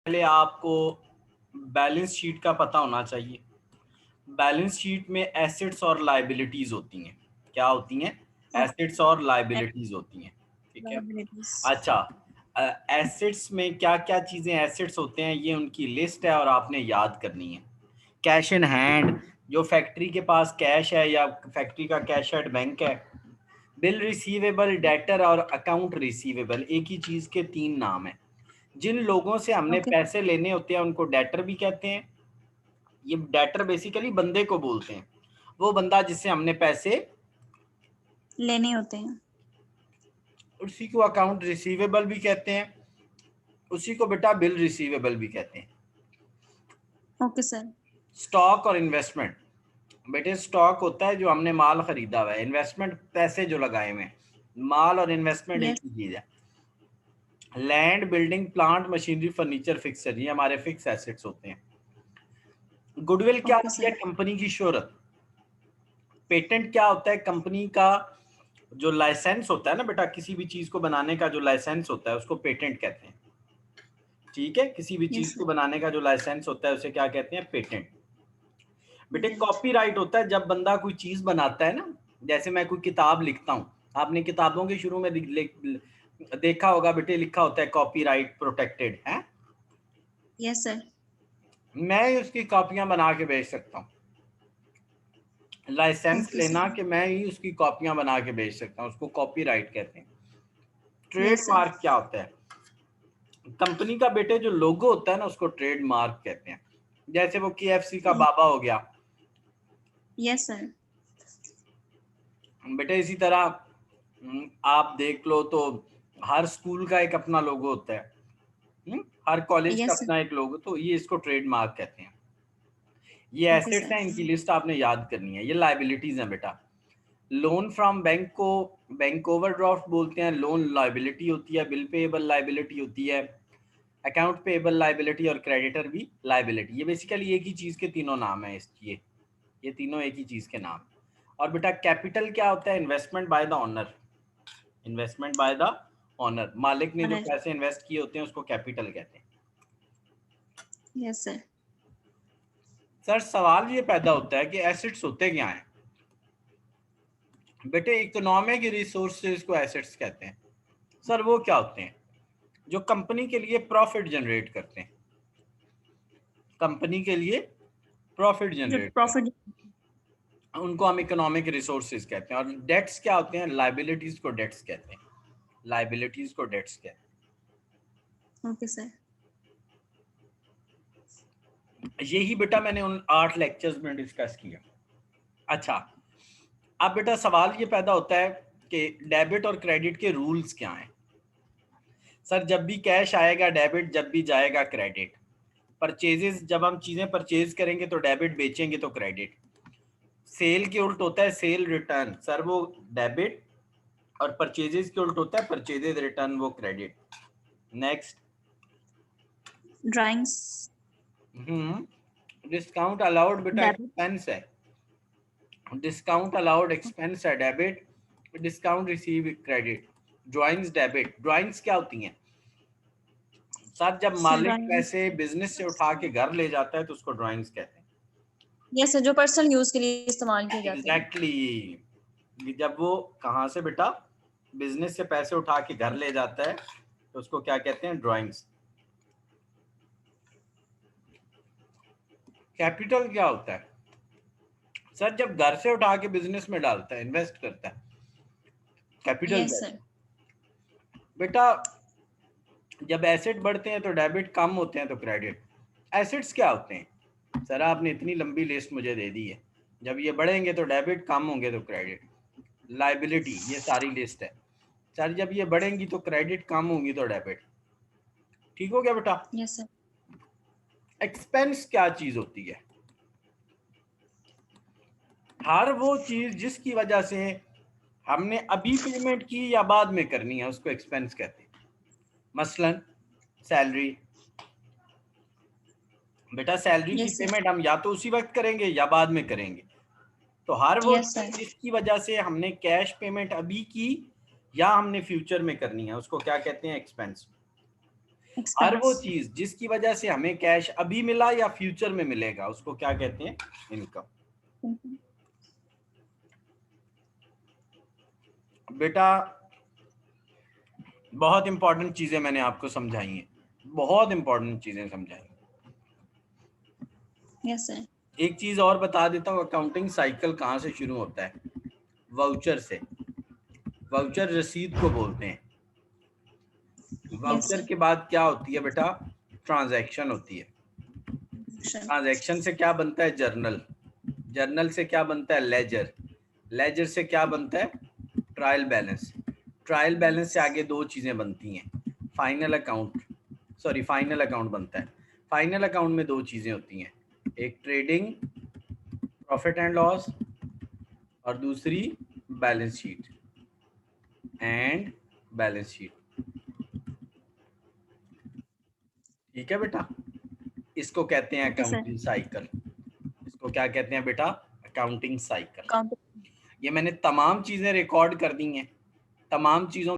पहले आपको balance sheet का पता होना चाहिए। बैलेंस शीट में एसेट्स और लायबिलिटीज होती हैं। क्या होती हैं? एसेट्स और लायबिलिटीज होती हैं। ठीक है। लायबिलिटीज। अच्छा, एसेट्स में क्या क्या चीजें एसेट्स होते हैं, ये उनकी लिस्ट है और आपने याद करनी है। कैश इन हैंड, जो फैक्ट्री के पास कैश है या फैक्ट्री का कैश एट बैंक है। बिल रिसीवेबल, डेटर और अकाउंट रिसीवेबल, एक ही चीज के तीन नाम है। जिन लोगों से हमने ओके, पैसे लेने होते हैं उनको डेटर भी कहते हैं। ये डेटर बेसिकली बंदे को बोलते हैं, वो बंदा जिससे हमने पैसे, लेने होते हैं। उसी को अकाउंट रिसीवेबल भी कहते हैं, उसी को बेटा बिल रिसीवेबल भी कहते हैं। Okay sir. स्टॉक और इन्वेस्टमेंट, बेटे स्टॉक होता है जो हमने माल खरीदा हुआ है, इन्वेस्टमेंट पैसे जो लगाए हुए हैं। माल और इन्वेस्टमेंट एक यस। ही चीज है। Land, building, plant, machinery, furniture, fixer, ये हमारे फिक्स एसेट्स होते हैं। गुडविल क्या ओके होती है? सर। कंपनी की शोहरत। पेटेंट क्या होता है? कंपनी का जो लाइसेंस होता है ना बेटा, किसी भी चीज को बनाने का जो लाइसेंस होता है उसको पेटेंट कहते हैं। ठीक है, किसी भी यस चीज को सर। बनाने का जो लाइसेंस होता है उसे क्या कहते हैं? पेटेंट। बेटे पेटेंट। कॉपीराइट होता है जब बंदा कोई चीज बनाता है ना, जैसे मैं कोई किताब लिखता हूँ, आपने किताबों के शुरू में देखा होगा बेटे, लिखा होता है कॉपीराइट प्रोटेक्टेड है। Yes sir. मैं उसकी कॉपियां बना के बेच सकता हूँ। लाइसेंस ओके लेना सर। कि मैं ही उसकी कॉपियां बना के बेच सकता हूँ, उसको कॉपीराइट कहते हैं। Yes sir. ट्रेडमार्क क्या होता है? कंपनी का बेटे जो लोगो होता है ना उसको ट्रेडमार्क कहते हैं। जैसे वो KFC का बाबा हो गया यस सर। बेटे, इसी तरह आप देख लो तो हर स्कूल का एक अपना लोगो होता है। हर कॉलेज का यस सर। अपना एक लोगो, तो ये इसको ट्रेडमार्क कहते हैं। ये ओके एसेट्स सर। हैं, इनकी लिस्ट आपने याद करनी है। ये लाइबिलिटीज हैं बेटा। लोन फ्रॉम बैंक को बैंक ओवरड्राफ्ट बोलते हैं, लोन लाइबिलिटी होती है, बिल पेएबल लाइबिलिटी होती है, अकाउंट पेएबल लाइबिलिटी और क्रेडिटर भी लाइबिलिटी। ये बेसिकली एक ही चीज के तीनों नाम है इसकी, ये तीनों एक ही चीज के नाम। और बेटा कैपिटल क्या होता है? Investment by the owner. Investment by the owner, मालिक ने जो ऑनर। पैसे इन्वेस्ट किए होते हैं उसको कैपिटल कहते हैं। Yes sir. सर सवाल ये पैदा होता है कि एसेट्स होते क्या हैं? बेटे इकोनॉमिक रिसोर्सेज को एसेट्स कहते हैं। सर वो क्या होते हैं? जो कंपनी के लिए प्रॉफिट जनरेट करते हैं, कंपनी के लिए प्रॉफिट जो जनरेट करते प्रॉफिट। हैं उनको हम इकोनॉमिक रिसोर्सेज कहते हैं। और डेट्स क्या होते हैं? लाइबिलिटीज को डेट्स कहते हैं। लाइबिलिटीज को डेट्स कहते ओके सर। हैं। यही बेटा मैंने उन 8 लेक्चर्स में डिस्कस किया। अच्छा, अब बेटा सवाल ये पैदा होता है कि डेबिट और क्रेडिट के रूल्स क्या हैं? सर जब भी कैश आएगा डेबिट, जब भी जाएगा क्रेडिट। परचेजेस, जब हम चीजें परचेज करेंगे तो डेबिट, बेचेंगे तो क्रेडिट। सेल के उल्ट होता है सेल रिटर्न, सर वो डेबिट। और परचेजेस के उल्ट होता है परचेजेस रिटर्न, वो credit. Next. Drawings. Discount allowed बेटा डेबिट। एक्सपेंस है। डिस्काउंट अलाउड एक्सपेंस है debit. Discount receive credit. Drawings debit. Drawings क्या होती हैं? सर जब सर मालिक ड्राइंग्स। पैसे बिजनेस से उठा के घर ले जाता है तो उसको ड्राइंग्स कहते हैं। यस सर, जो पर्सनल यूज के लिए इस्तेमाल किए जाते हैं। एग्जैक्टली, जब वो कहाँ से बेटा बिजनेस से पैसे उठा के घर ले जाता है तो उसको क्या कहते हैं? ड्राइंग्स। कैपिटल क्या होता है? सर जब घर से उठा के बिजनेस में डालता है, इन्वेस्ट करता है, कैपिटल यस कहते सर। हैं। बेटा जब एसेट बढ़ते हैं तो डेबिट, कम होते हैं तो क्रेडिट। एसेट्स क्या होते हैं? सर आपने इतनी लंबी लिस्ट मुझे दे दी है, जब ये बढ़ेंगे तो डेबिट, कम होंगे तो क्रेडिट। लाइबिलिटी, ये सारी लिस्ट है। सर जब ये बढ़ेंगी तो क्रेडिट, कम होंगी तो डेबिट। ठीक हो गया बेटा? Yes sir. एक्सपेंस क्या चीज होती है? हर वो चीज जिसकी वजह से हमने अभी पेमेंट की या बाद में करनी है उसको एक्सपेंस कहते हैं। मसलन सैलरी। बेटा सैलरी की यस सर। पेमेंट हम या तो उसी वक्त करेंगे या बाद में करेंगे। तो हर वो यस चीज सर। जिसकी वजह से हमने कैश पेमेंट अभी की या हमने फ्यूचर में करनी है उसको क्या कहते हैं? एक्सपेंस। हर वो expense. चीज जिसकी वजह से हमें कैश अभी मिला या फ्यूचर में मिलेगा उसको क्या कहते हैं? इनकम। बेटा बहुत इंपॉर्टेंट चीजें मैंने आपको समझाई हैं, बहुत इंपॉर्टेंट चीजें समझाई। Yes sir. एक चीज और बता देता हूँ, अकाउंटिंग साइकिल कहाँ से शुरू होता है? वाउचर से। वाउचर रसीद को बोलते हैं। Yes voucher sir. के बाद क्या होती है बेटा? ट्रांजैक्शन होती है। ट्रांजैक्शन से क्या बनता है? जर्नल। जर्नल से क्या बनता है? लेजर। लेजर से क्या बनता है? Trial balance. ट्रायल बैलेंस से आगे दो चीजें बनती हैं, final account, sorry final account बनता है। फाइनल अकाउंट में दो चीजें होती हैं, एक ट्रेडिंग प्रॉफिट एंड लॉस और दूसरी balance sheet and balance sheet. ठीक है बेटा, इसको कहते हैं Okay sir. Accounting cycle. इसको क्या कहते हैं बेटा? Accounting cycle. Count. ये मैंने तमाम चीजें रिकॉर्ड कर दी हैं, तमाम चीजों